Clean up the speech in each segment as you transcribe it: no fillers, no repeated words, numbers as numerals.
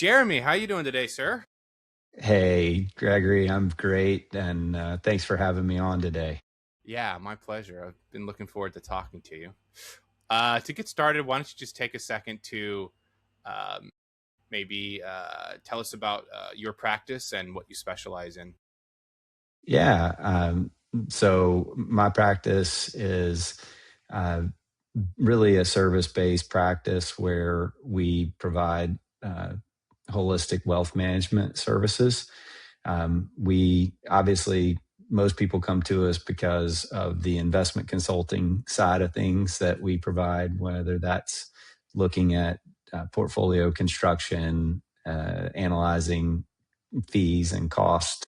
Jeremy, how you doing today, sir? Hey, Gregory, I'm great, and thanks for having me on today. Yeah, my pleasure. I've been looking forward to talking to you. To get started, why don't you just take a second to um, maybe tell us about your practice and what you specialize in? Yeah, so my practice is uh, really a service-based practice where we provide holistic wealth management services. We obviously, most people come to us because of the investment consulting side of things that we provide, whether that's looking at portfolio construction, analyzing fees and cost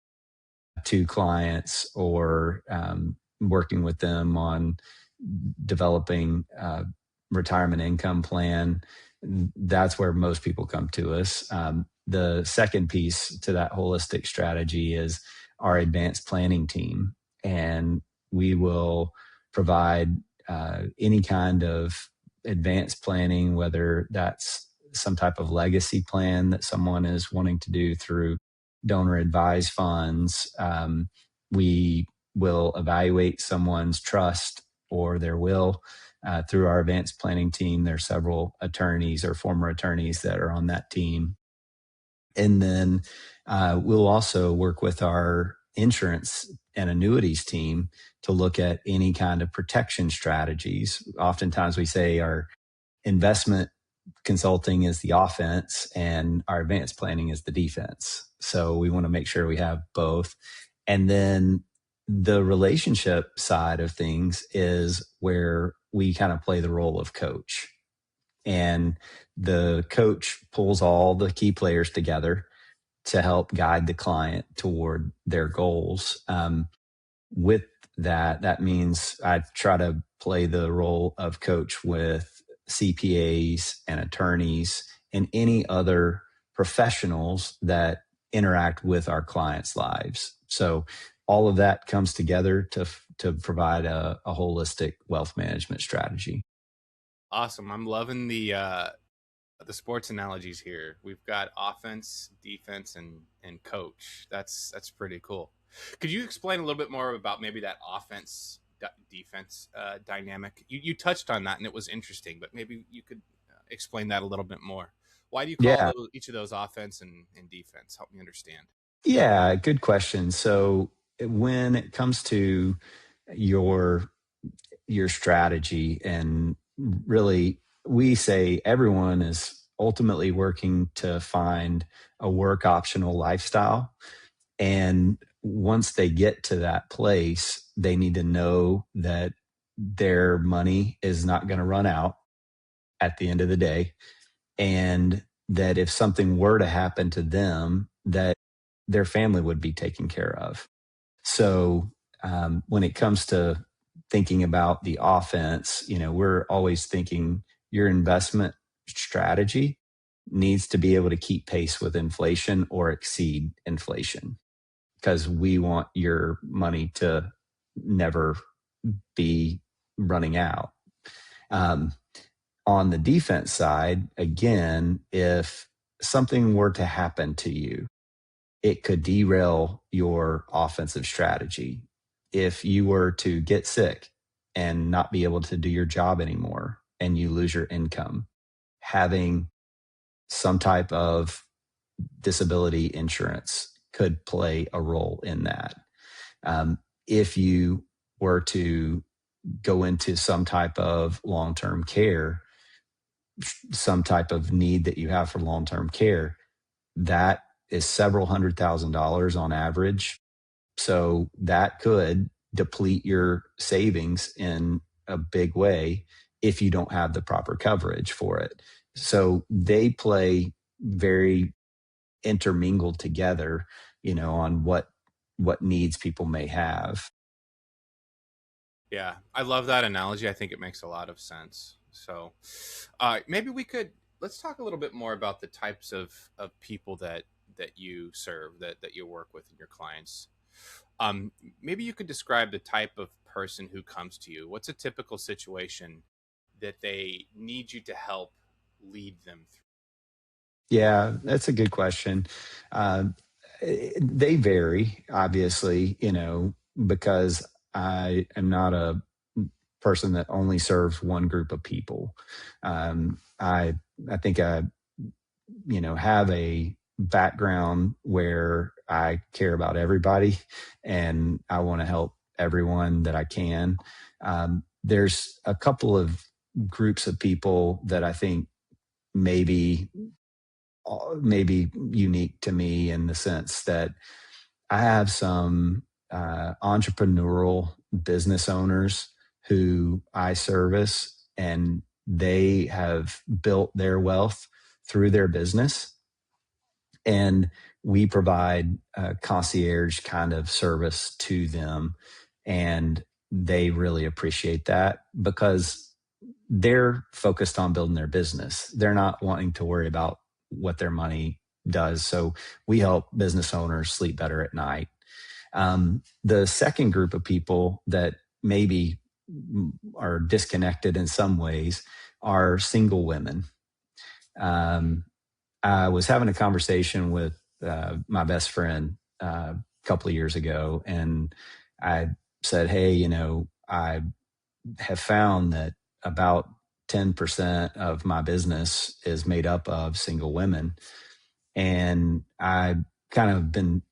to clients, or working with them on developing a retirement income plan. That's where most people come to us. The second piece to that holistic strategy is our advanced planning team. And we will provide any kind of advanced planning, whether that's some type of legacy plan that someone is wanting to do through donor advised funds. We will evaluate someone's trust or their will through our advanced planning team. There are several attorneys or former attorneys that are on that team. And then we'll also work with our insurance and annuities team to look at any kind of protection strategies. Oftentimes we say our investment consulting is the offense and our advanced planning is the defense. So we want to make sure we have both. And then the relationship side of things is where we kind of play the role of coach. And the coach pulls all the key players together to help guide the client toward their goals. With that, that means I try to play the role of coach with CPAs and attorneys and any other professionals that interact with our clients' lives. So all of that comes together to provide a holistic wealth management strategy. Awesome. I'm loving the sports analogies here. We've got offense, defense, and coach. That's pretty cool. Could you explain a little bit more about maybe that offense defense dynamic? You touched on that and it was interesting, but maybe you could explain that a little bit more. Why do you call Yeah, each of those offense and defense? Help me understand. yeah, good question. So when it comes to your your strategy, and really we say everyone is ultimately working to find a work optional lifestyle, and once they get to that place they need to know that their money is not going to run out at the end of the day, and that if something were to happen to them that their family would be taken care of. So when it comes to thinking about the offense, we're always thinking your investment strategy needs to be able to keep pace with inflation or exceed inflation, because we want your money to never be running out. Um, on the defense side, again, if something were to happen to you, it could derail your offensive strategy. If you were to get sick and not be able to do your job anymore and you lose your income, having some type of disability insurance could play a role in that. If you were to go into some type of long term care, some type of need that you have for long term care, that is several $100,000 on average. So that could deplete your savings in a big way if you don't have the proper coverage for it. So they play very intermingled together, on what needs people may have. Yeah, I love that analogy. I think it makes a lot of sense. So, maybe we could let's talk a little bit more about the types of people that you serve, that you work with, and your clients. Um, Maybe you could describe the type of person who comes to you. What's a typical situation that they need you to help lead them through? Yeah, that's a good question. Uh, they vary, obviously, because I am not a person that only serves one group of people. I think I, have a background where I care about everybody and I want to help everyone that I can. There's a couple of groups of people that I think maybe maybe unique to me in the sense that I have some entrepreneurial business owners who I service, and they have built their wealth through their business. And we provide a concierge kind of service to them. And they really appreciate that because they're focused on building their business. They're not wanting to worry about what their money does. So we help business owners sleep better at night. The second group of people that maybe are disconnected in some ways are single women. Um, I was having a conversation with my best friend a couple of years ago, and I said, "Hey, I have found that about 10% of my business is made up of single women. And I kind of been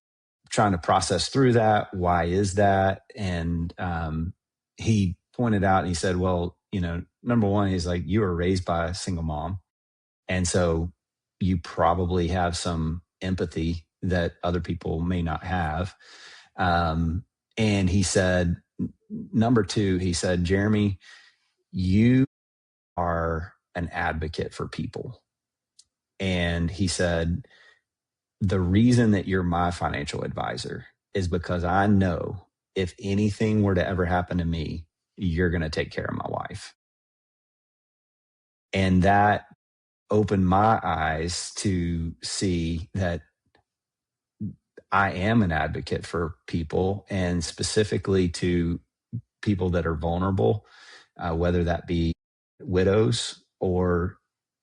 trying to process through that. Why is that?" And he pointed out and he said, "Well, number one, he's like, you were raised by a single mom. And so you probably have some empathy that other people may not have." And he said, number two, he said, "Jeremy, you are an advocate for people." And he said, "The reason that you're my financial advisor is because I know if anything were to ever happen to me, you're going to take care of my wife." And that opened my eyes to see that I am an advocate for people and specifically to people that are vulnerable, whether that be widows or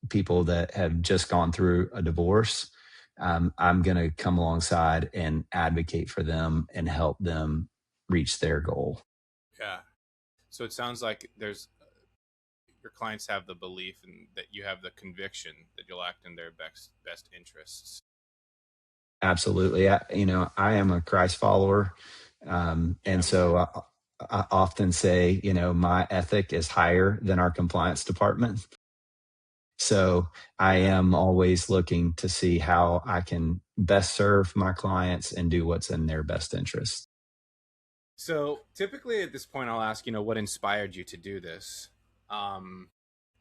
people that have just gone through a divorce. I'm going to come alongside and advocate for them and help them reach their goal. Yeah. So it sounds like there's your clients have the belief and that you have the conviction that you'll act in their best interests. Absolutely. I am a Christ follower. Yeah, And me too. so I often say, my ethic is higher than our compliance department. So I Yeah. am always looking to see how I can best serve my clients and do what's in their best interest. So typically at this point, I'll ask, what inspired you to do this? Um,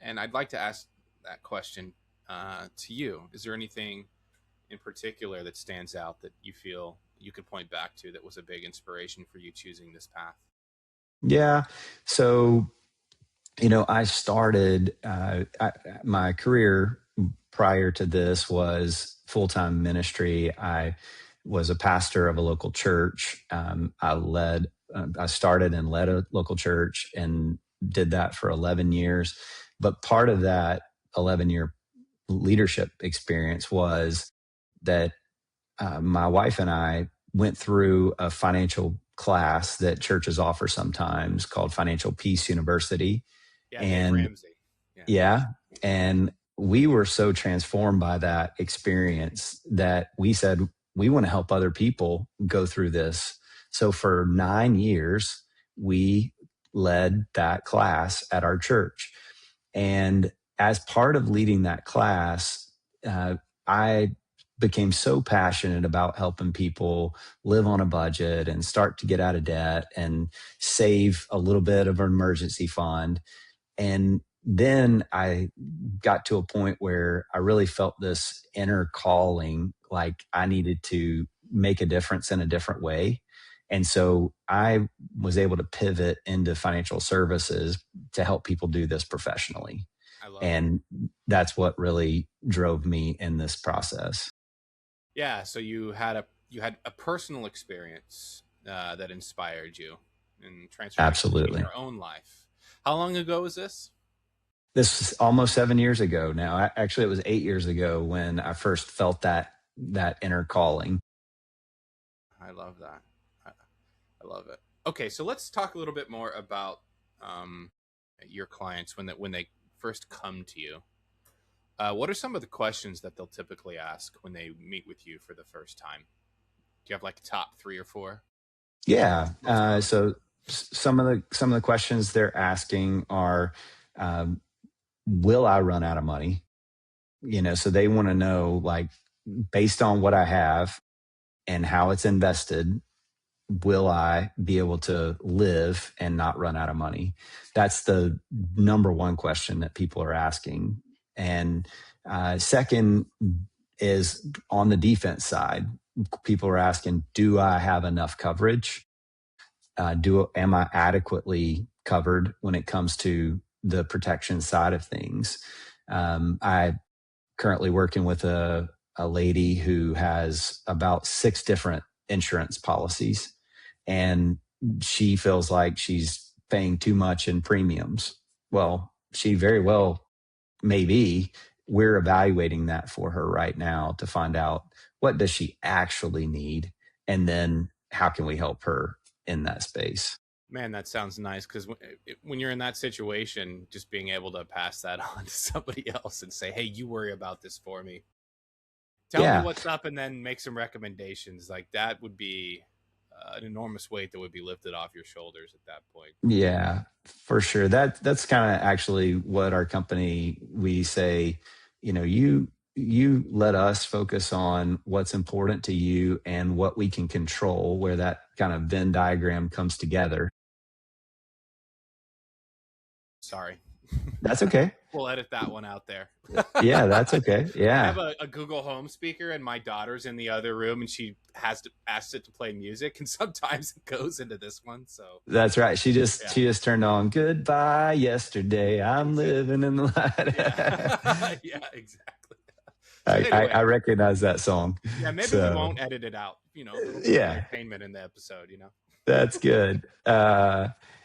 and I'd like to ask that question to you. Is there anything in particular that stands out that you feel you could point back to that was a big inspiration for you choosing this path? Yeah. So, I started my career prior to this was full time ministry. I was a pastor of a local church. I started and led a local church and did that for 11 years. But part of that 11-year leadership experience was that my wife and I went through a financial class that churches offer sometimes called Financial Peace University. Yeah, Dave And Ramsey. Yeah. yeah, and we were so transformed by that experience that we said, we want to help other people go through this. So for 9 years, we led that class at our church. And as part of leading that class, I became so passionate about helping people live on a budget and start to get out of debt and save a little bit of an emergency fund. And then I got to a point where I really felt this inner calling, like I needed to make a difference in a different way. And so I was able to pivot into financial services to help people do this professionally. I love it. And that's what really drove me in this process. Yeah, so you had a personal experience that inspired you in transformation in Absolutely. your own life. How long ago was this? This was almost 7 years ago now. Actually, it was 8 years ago when I first felt that inner calling. I love that. I love it. Okay, so let's talk a little bit more about um, your clients when they first come to you. What are some of the questions that they'll typically ask when they meet with you for the first time? Do you have like top three or four? Yeah. Most common. Some of the questions they're asking are, um, will I run out of money? So they want to know, like, based on what I have and how it's invested, will I be able to live and not run out of money? That's the number one question that people are asking. And second is on the defense side. People are asking, do I have enough coverage? Am I adequately covered when it comes to the protection side of things? I currently working with a lady who has about six different insurance policies, and she feels like she's paying too much in premiums. Well, she very well may be. We're evaluating that for her right now to find out what does she actually need, and then how can we help her in that space. Man, that sounds nice because when you're in that situation, just being able to pass that on to somebody else and say, "Hey, you worry about this for me. Tell me Yeah. what's up," and then make some recommendations. Like that would be an enormous weight that would be lifted off your shoulders at that point. Yeah, for sure. That's kind of actually what our company, we say, you let us focus on what's important to you and what we can control, where that kind of Venn diagram comes together. Sorry. That's okay. We'll edit that one out there. Yeah, that's okay. I have Yeah. a Google Home speaker, and my daughter's in the other room, and she has to ask it to play music, and sometimes it goes into this one. So That's right. She just yeah, she just turned on goodbye yesterday. I'm living in the yeah, light. yeah, exactly. So I anyway, recognize that song. yeah, maybe we So won't edit it out. A little bit of yeah. entertainment in the episode. That's good.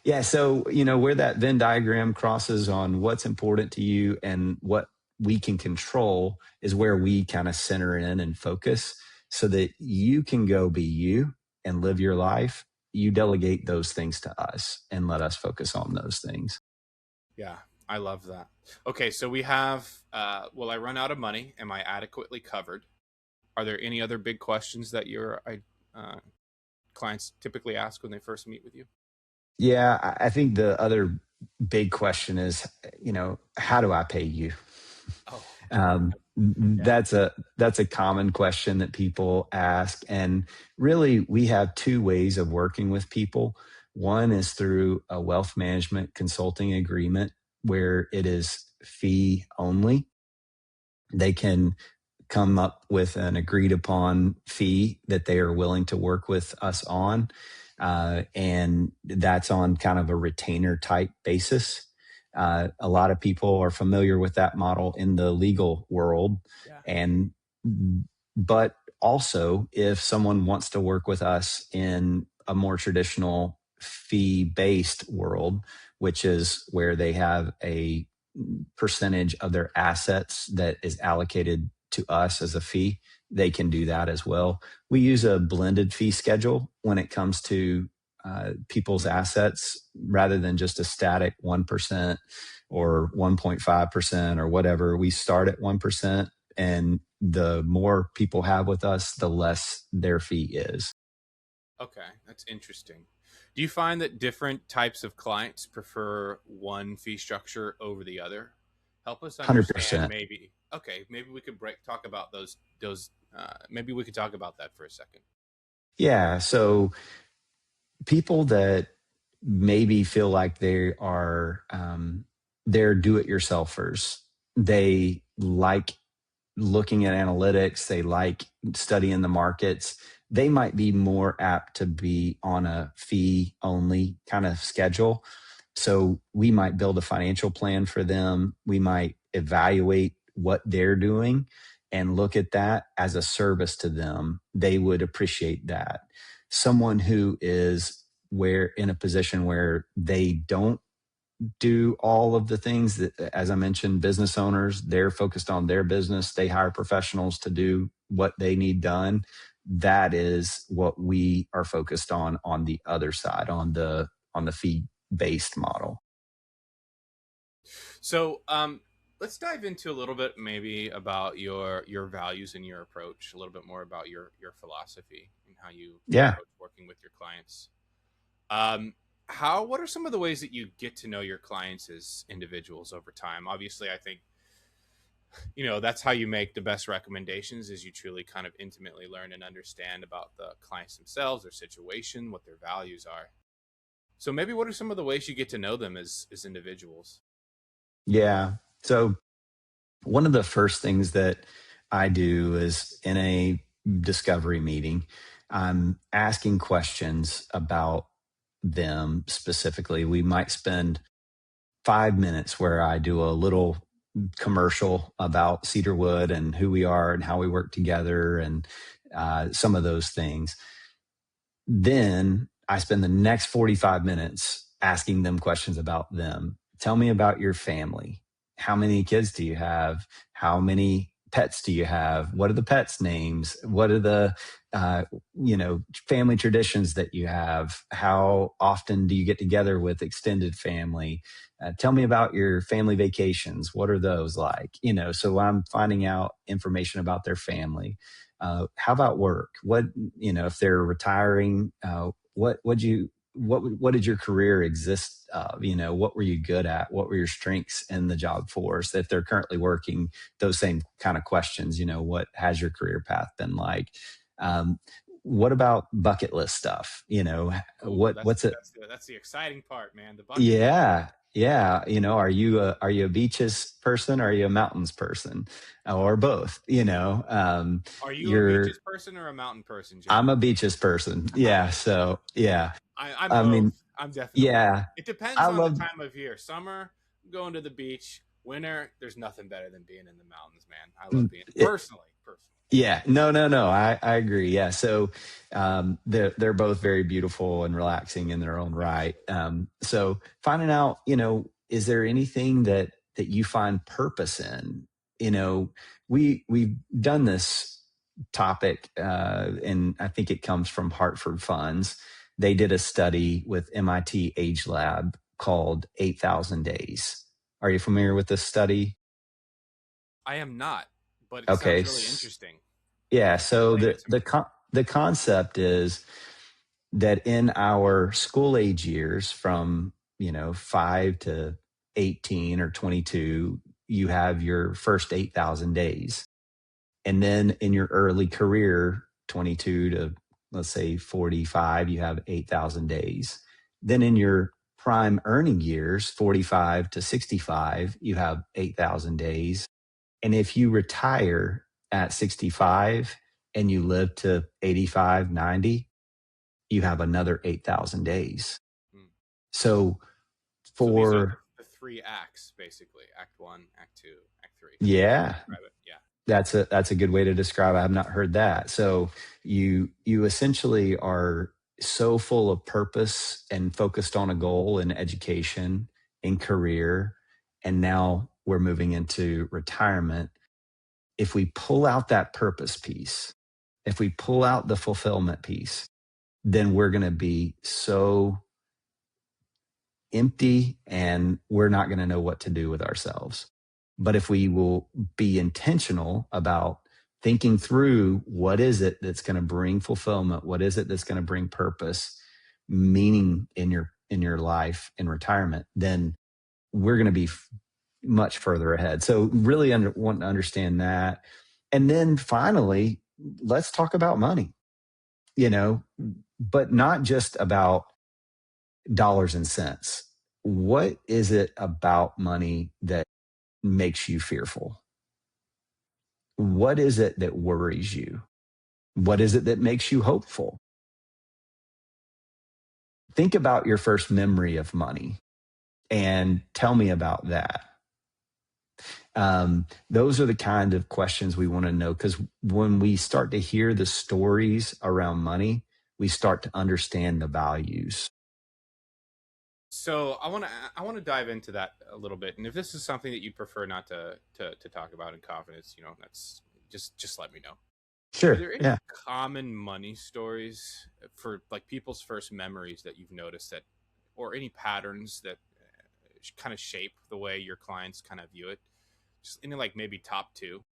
Yeah. So, where that Venn diagram crosses on what's important to you and what we can control is where we kind of center in and focus so that you can go be you and live your life. You delegate those things to us and let us focus on those things. Yeah, I love that. Okay, so we have. Will I run out of money? Am I adequately covered? Are there any other big questions that your clients typically ask when they first meet with you? Yeah. I think the other big question is, how do I pay you? Oh, yeah, That's a common question that people ask, and really, we have two ways of working with people. One is through a wealth management consulting agreement where it is fee only. They can come up with an agreed upon fee that they are willing to work with us on. And that's on kind of a retainer type basis. A lot of people are familiar with that model in the legal world. yeah, And, but also, if someone wants to work with us in a more traditional fee based world, which is where they have a percentage of their assets that is allocated to us as a fee, they can do that as well. We use a blended fee schedule when it comes to people's assets rather than just a static 1% or 1.5% or whatever. We start at 1%, and the more people have with us, the less their fee is. okay, that's interesting. Do you find that different types of clients prefer one fee structure over the other? Help us understand 100%. maybe. Okay, maybe we could talk about those. Maybe we could talk about that for a second. Yeah. So people that maybe feel like they are they're do-it-yourselfers. They like looking at analytics. They like studying the markets. They might be more apt to be on a fee only kind of schedule. So we might build a financial plan for them. We might evaluate what they're doing and look at that as a service to them. They would appreciate that. Someone who is where in a position where they don't do all of the things that, as I mentioned, business owners, they're focused on their business. They hire professionals to do what they need done. That is what we are focused on the other side, on the fee based model. So, let's dive into a little bit maybe about your values and your approach, a little bit more about your philosophy and how you Yeah. approach working with your clients. Um, how what are some of the ways that you get to know your clients as individuals over time? Obviously, I think that's how you make the best recommendations is you truly kind of intimately learn and understand about the clients themselves, their situation, what their values are. So maybe what are some of the ways you get to know them as individuals? Yeah. So one of the first things that I do is in a discovery meeting, I'm asking questions about them specifically. We might spend 5 minutes where I do a little commercial about Cedarwood and who we are and how we work together and some of those things. Then I spend the next 45 minutes asking them questions about them. Tell me about your family. How many kids do you have? How many pets do you have? What are the pets' names? What are the uh, family traditions that you have? How often do you get together with extended family? Tell me about your family vacations. What are those like? So I'm finding out information about their family. How about work? If they're retiring, what did your career exist of? What were you good at? What were your strengths in the job force? If they're currently working, those same kind of questions. What has your career path been like? Um, what about bucket list stuff? Oh, What's it? that's the exciting part, man. The bucket list. Yeah. Yeah. Are you a beaches person? Or are you a mountains person? Or both? Are you a You're beaches person or a mountain person, I'm a Jeremy? beaches person. Yeah. So yeah. I'm I both. mean, I'm definitely both. yeah. It depends I on the love time of year. Summer, I'm going to the beach. Winter, there's nothing better than being in the mountains, man. I love being it. personally. Personally. Yeah. No, no, no. I agree. Yeah. So they're both very beautiful and relaxing in their own Yes. right. So finding out, is there anything that you find purpose in? We've done this topic, and I think it comes from Hartford Funds. They did a study with MIT Age Lab called 8,000 Days. Are you familiar with this study? I am not, but it Okay. sounds really interesting. Yeah. Explain it to me. The concept is that in our school age years from 5 to 18 or 22, you have your first 8,000 days. And then in your early career, 22 to, let's say, 45, you have 8,000 days. Then in your prime earning years, 45 to 65, you have 8,000 days. And if you retire at 65 and you live to 85, 90, you have another 8,000 days. Hmm. So So these are for, the three acts, basically: Act One, Act Two, Act Three. Is that how you yeah, describe it? Yeah. that's a good way to describe it. I've not heard that. So you essentially are so full of purpose and focused on a goal in education, in career, and now we're moving into retirement. If we pull out that purpose piece, if we pull out the fulfillment piece, then we're going to be so empty and we're not going to know what to do with ourselves. But if we will be intentional about thinking through what is it that's going to bring fulfillment, what is it that's going to bring purpose, meaning in your life in retirement, then we're going to be much further ahead. So really want to understand that. And then finally, let's talk about money, you know, but not just about dollars and cents. What is it about money that makes you fearful? What is it that worries you? What is it that makes you hopeful? Think about your first memory of money and tell me about that. Those are the kind of questions we want to know because when we start to hear the stories around money, we start to understand the values. So I want to dive into that a little bit, and if this is something that you prefer not to talk about in confidence, that's just let me know. Are Sure. there any Yeah. common money stories for like people's first memories that you've noticed that, or any patterns that kind of shape the way your clients kind of view it? Just any like maybe top two.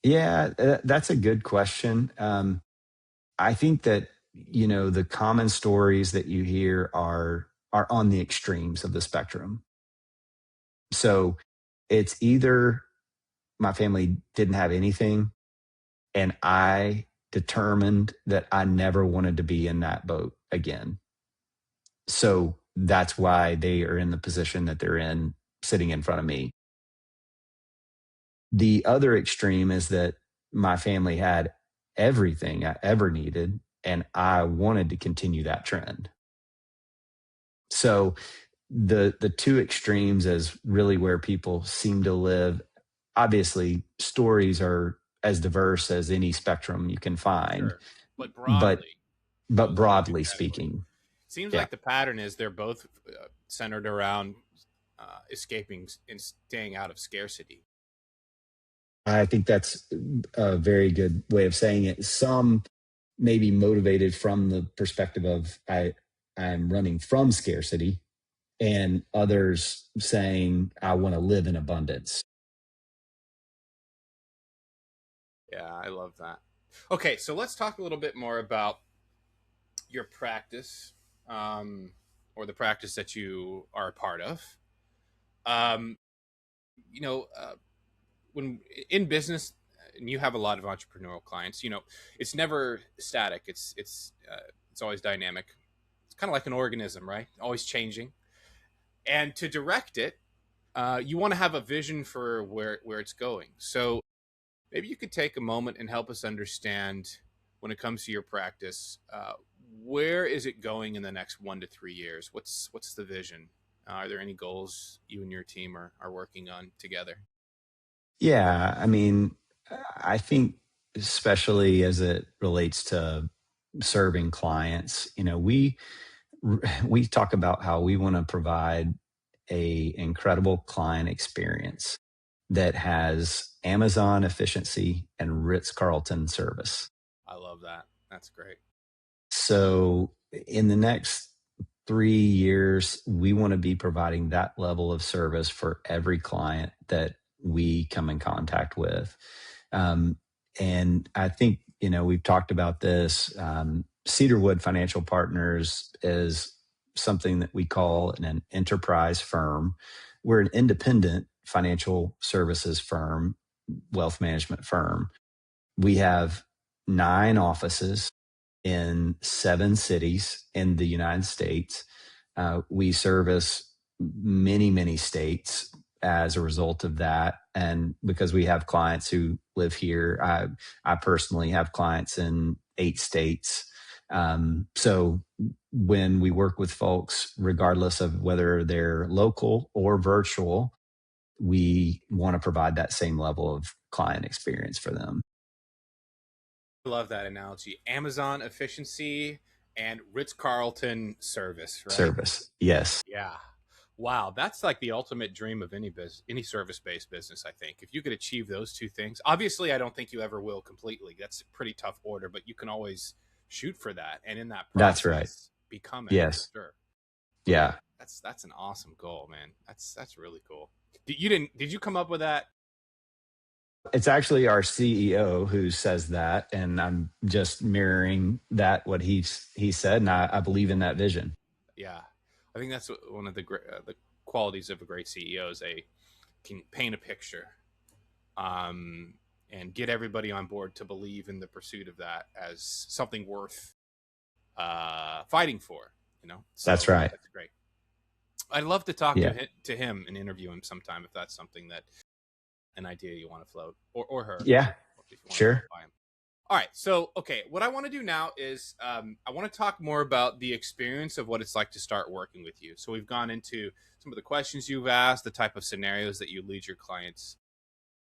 Yeah, that's a good question. I think that the common stories that you hear are on the extremes of the spectrum. So it's either my family didn't have anything, and I determined that I never wanted to be in that boat again. So that's why they are in the position that they're in, sitting in front of me. The other extreme is that my family had everything I ever needed, and I wanted to continue that trend. So the two extremes is really where people seem to live. Obviously, stories are as diverse as any spectrum you can find, Sure, but but broadly, but those are the two broadly categories. speaking, Seems yeah, like the pattern is they're both centered around escaping and staying out of scarcity. I think that's a very good way of saying it. Some may be motivated from the perspective of I'm running from scarcity, and others saying I want to live in abundance. Yeah, I love that. Okay, so let's talk a little bit more about your practice, um, or the practice that you are a part of. Um, you know, when in business, and you have a lot of entrepreneurial clients, it's never static. It's always dynamic. It's kind of like an organism, right? Always changing. And to direct it, you want to have a vision for where it's going. So maybe you could take a moment and help us understand when it comes to your practice, where is it going in the next 1 to 3 years? What's the vision? Are there any goals you and your team are working on together? Yeah, I mean, I think especially as it relates to serving clients, we talk about how we want to provide a incredible client experience that has Amazon efficiency and Ritz-Carlton service. I love that. That's great. So in the next 3 years, we want to be providing that level of service for every client that we come in contact with. Um, and I think, we've talked about this. Cedarwood Financial Partners is something that we call an enterprise firm. We're an independent financial services firm, wealth management firm. We have 9 offices in 7 cities in the United States. We service many, many states as a result of that. And because we have clients who live here, I personally have clients in 8 states. So when we work with folks, regardless of whether they're local or virtual, we want to provide that same level of client experience for them. I love that analogy. Amazon efficiency and Ritz Carlton service, right? Service. Yes, Yeah. Wow, that's like the ultimate dream of any service based business. I think if you could achieve those two things, obviously, I don't think you ever will completely. That's a pretty tough order, but you can always shoot for that, and in that that's right. process, become it for Yes. sure. Yeah. That's an awesome goal, man. That's really cool. Did you come up with that? It's actually our CEO who says that, and I'm just mirroring that what he said, and I believe in that vision. Yeah, I think that's one of the qualities of a great CEO is they can paint a picture, um, and get everybody on board to believe in the pursuit of that as something worth fighting for. That's So right. that's great. I'd love to talk Yeah. to him and interview him sometime if that's something that an idea you want to float, or her, Yeah. if you want to float Sure. by him. All right. So, okay, what I want to do now is I want to talk more about the experience of what it's like to start working with you. So, we've gone into some of the questions you've asked, the type of scenarios that you lead your clients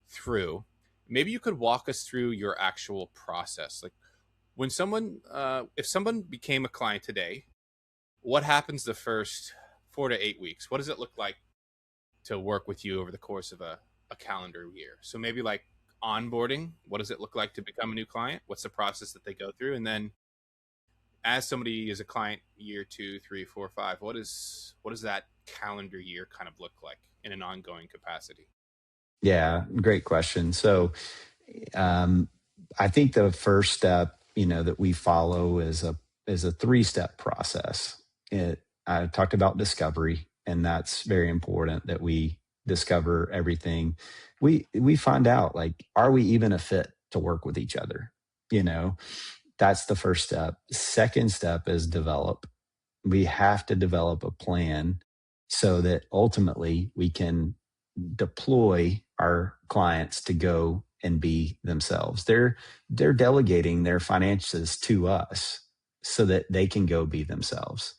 through. Maybe you could walk us through your actual process. Like if someone became a client today, what happens the first 4 to 8 weeks, what does it look like to work with you over the course of a calendar year? So maybe like onboarding, what does it look like to become a new client? What's the process that they go through? And then as somebody is a client year 2, 3, 4, 5, what does that calendar year kind of look like in an ongoing capacity? Yeah, great question. So um, I think the first step, that we follow is a three-step process. I talked about discovery, and that's very important that we discover everything. We find out, like, are we even a fit to work with each other? You know, that's the first step. Second step is develop. We have to develop a plan so that ultimately we can deploy our clients to go and be themselves. They're delegating their finances to us so that they can go be themselves,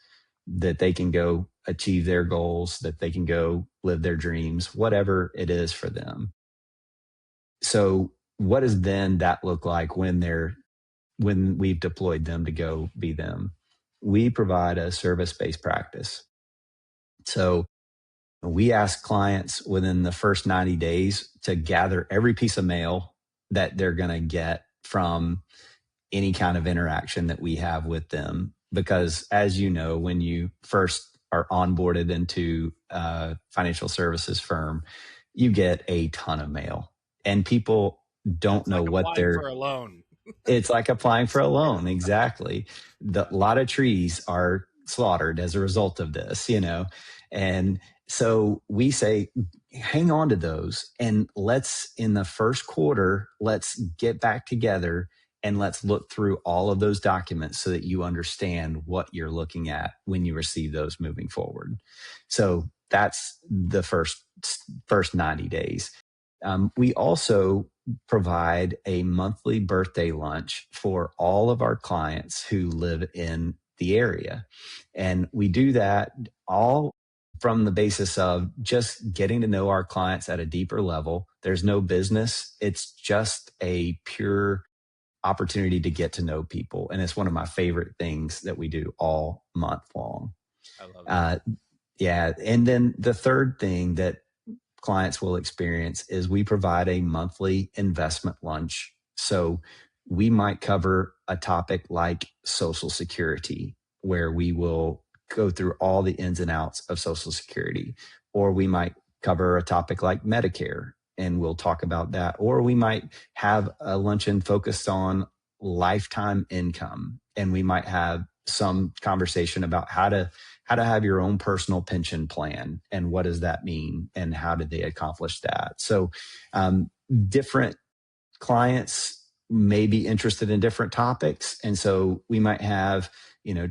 that they can go achieve their goals, that they can go live their dreams, whatever it is for them. So what does then that look like when we've deployed them to go be them? We provide a service-based practice. So we ask clients within the first 90 days to gather every piece of mail that they're going to get from any kind of interaction that we have with them. Because as you know, when you first are onboarded into a financial services firm, you get a ton of mail and people don't It's know like what applying they're for a loan. it's like applying for a Yeah. loan. Exactly. A lot of trees are slaughtered as a result of this. And so we say, hang on to those and in the first quarter, let's get back together and let's look through all of those documents so that you understand what you're looking at when you receive those moving forward. So that's the first 90 days. We also provide a monthly birthday lunch for all of our clients who live in the area. And we do that all from the basis of just getting to know our clients at a deeper level. There's no business, it's just a pure opportunity to get to know people. And it's one of my favorite things that we do all month long. I love that. Uh, yeah. And then the third thing that clients will experience is we provide a monthly investment lunch. So we might cover a topic like Social Security, where we will go through all the ins and outs of Social Security, or we might cover a topic like Medicare and we'll talk about that, or we might have a luncheon focused on lifetime income and we might have some conversation about how to have your own personal pension plan and what does that mean and how did they accomplish that. So different clients may be interested in different topics, and so we might have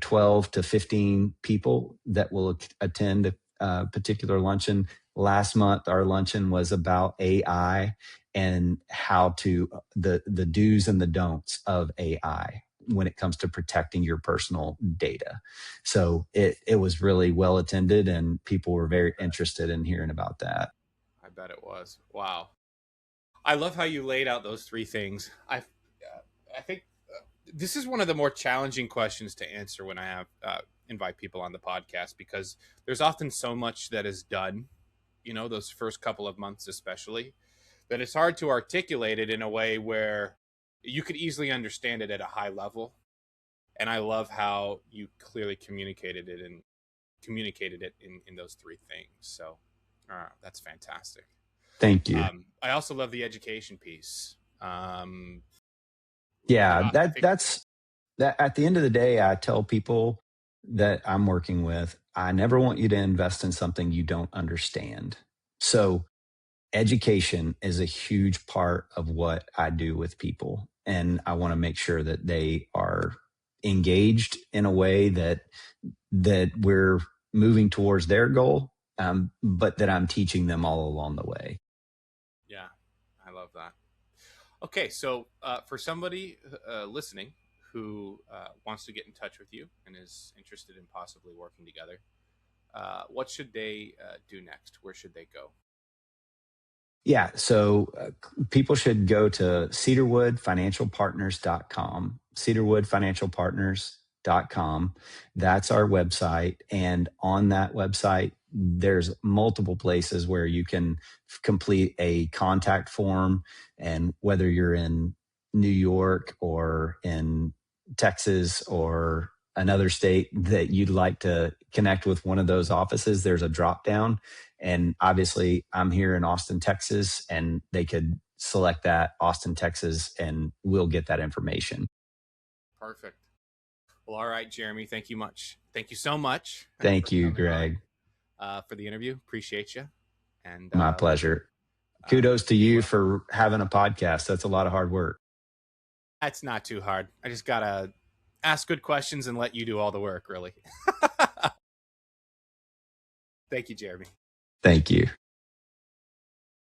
12 to 15 people that will attend a particular luncheon. Last month our luncheon was about AI and how to the do's and the don'ts of AI when it comes to protecting your personal data. So it was really well attended and people were very interested in hearing about that. I bet it was. Wow. I love how you laid out those three things. I think this is one of the more challenging questions to answer when I have invite people on the podcast, because there's often so much that is done, those first couple of months especially, that it's hard to articulate it in a way where you could easily understand it at a high level. And I love how you clearly communicated it in those three things. So that's fantastic. Thank you. I also love the education piece. Yeah, I think that's that. At the end of the day, I tell people that I'm working with, I never want you to invest in something you don't understand. So education is a huge part of what I do with people. And I want to make sure that they are engaged in a way that we're moving towards their goal, but that I'm teaching them all along the way. yeah, I love that. Okay, so for somebody listening who wants to get in touch with you and is interested in possibly working together, what should they do next? Where should they go? Yeah, so people should go to cedarwoodfinancialpartners.com, Cedarwood Financial Partners. delegate.com. That's our website. And on that website, there's multiple places where you can complete a contact form. And whether you're in New York or in Texas or another state that you'd like to connect with one of those offices, there's a drop down. And obviously, I'm here in Austin, Texas, and they could select that Austin, Texas, and we'll get that information. Perfect. Well, all right, Jeremy. Thank you much. Thank you so much for Thank you, coming on Greg. for the interview. Appreciate you. And My pleasure. Kudos to be you well. for having a podcast. That's a lot of hard work. That's not too hard. I just gotta ask good questions and let you do all the work. Really. Thank you, Jeremy. Thank you.